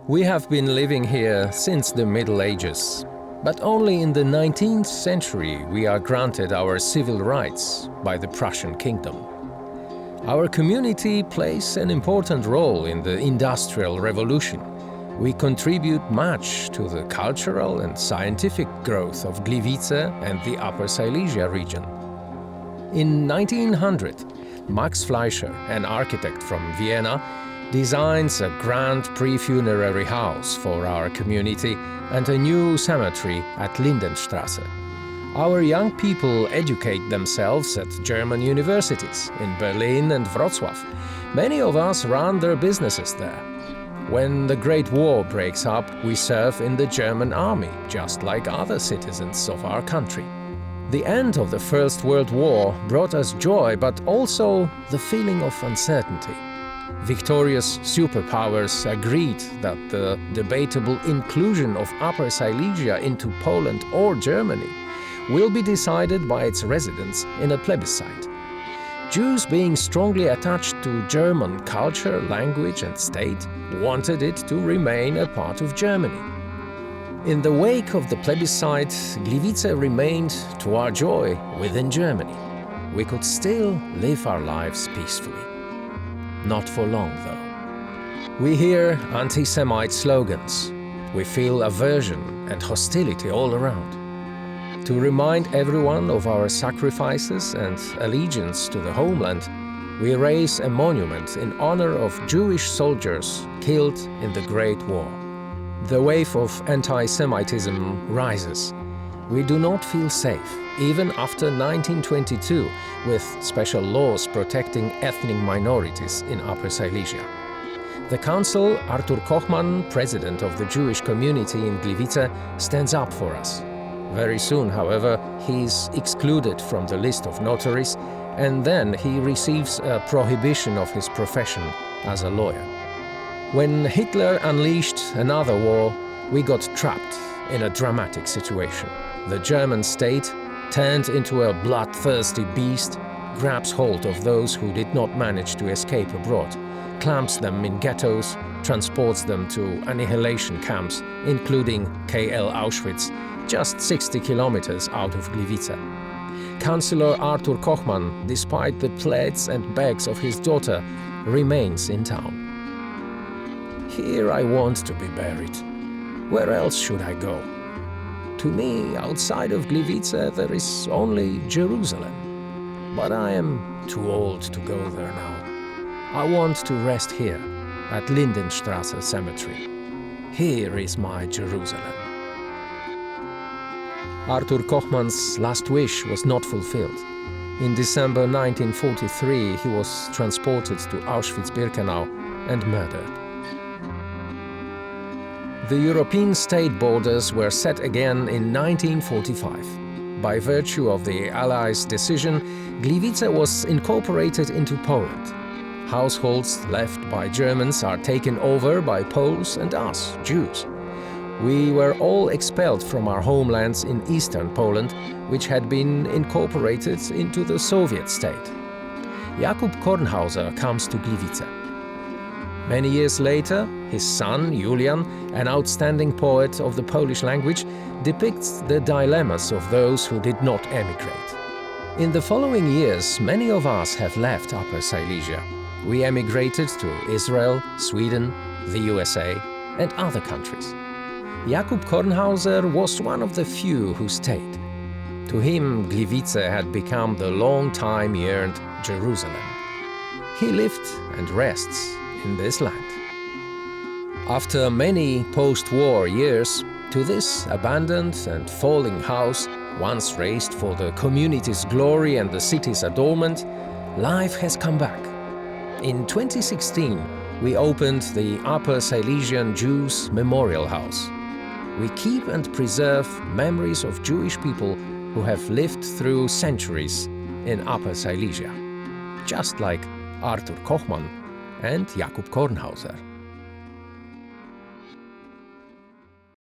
We have been living here since the Middle Ages, but only in the 19th century we are granted our civil rights by the Prussian kingdom. Our community plays an important role in the Industrial Revolution. We contribute much to the cultural and scientific growth of Gliwice and the Upper Silesia region. In 1900, Max Fleischer, an architect from Vienna, designs a grand pre-funerary house for our community and a new cemetery at Lindenstrasse. Our young people educate themselves at German universities in Berlin and Wrocław. Many of us run their businesses there. When the Great War breaks up, we serve in the German army, just like other citizens of our country. The end of the First World War brought us joy, but also the feeling of uncertainty. Victorious superpowers agreed that the debatable inclusion of Upper Silesia into Poland or Germany will be decided by its residents in a plebiscite. Jews, being strongly attached to German culture, language and state, wanted it to remain a part of Germany. In the wake of the plebiscite, Gliwice remained, to our joy, within Germany. We could still live our lives peacefully. Not for long, though. We hear anti-Semite slogans. We feel aversion and hostility all around. To remind everyone of our sacrifices and allegiance to the homeland, we raise a monument in honor of Jewish soldiers killed in the Great War. The wave of anti-Semitism rises. We do not feel safe, even after 1922, with special laws protecting ethnic minorities in Upper Silesia. The council, Artur Kochman, president of the Jewish community in Gliwice, stands up for us. Very soon, however, he is excluded from the list of notaries, and then he receives a prohibition of his profession as a lawyer. When Hitler unleashed another war, we got trapped in a dramatic situation. The German state, turned into a bloodthirsty beast, grabs hold of those who did not manage to escape abroad, clamps them in ghettos, transports them to annihilation camps, including KL Auschwitz, just 60 kilometers out of Gliwice. Councillor Artur Kochman, despite the pleads and begs of his daughter, remains in town. Here I want to be buried. Where else should I go? To me, outside of Gliwice, there is only Jerusalem. But I am too old to go there now. I want to rest here, at Lindenstrasse Cemetery. Here is my Jerusalem. Artur Kochman's last wish was not fulfilled. In December 1943, he was transported to Auschwitz-Birkenau and murdered. The European state borders were set again in 1945. By virtue of the Allies' decision, Gliwice was incorporated into Poland. Households left by Germans are taken over by Poles and us, Jews. We were all expelled from our homelands in eastern Poland, which had been incorporated into the Soviet state. Jakub Kornhauser comes to Gliwice. Many years later, his son, Julian, an outstanding poet of the Polish language, depicts the dilemmas of those who did not emigrate. In the following years, many of us have left Upper Silesia. We emigrated to Israel, Sweden, the USA, and other countries. Jakub Kornhauser was one of the few who stayed. To him, Gliwice had become the long-time yearned Jerusalem. He lived and rests in this land. After many post-war years, to this abandoned and falling house, once raised for the community's glory and the city's adornment, life has come back. In 2016, we opened the Upper Silesian Jews Memorial House. We keep and preserve memories of Jewish people who have lived through centuries in Upper Silesia, just like Artur Kochman and Jakub Kornhauser.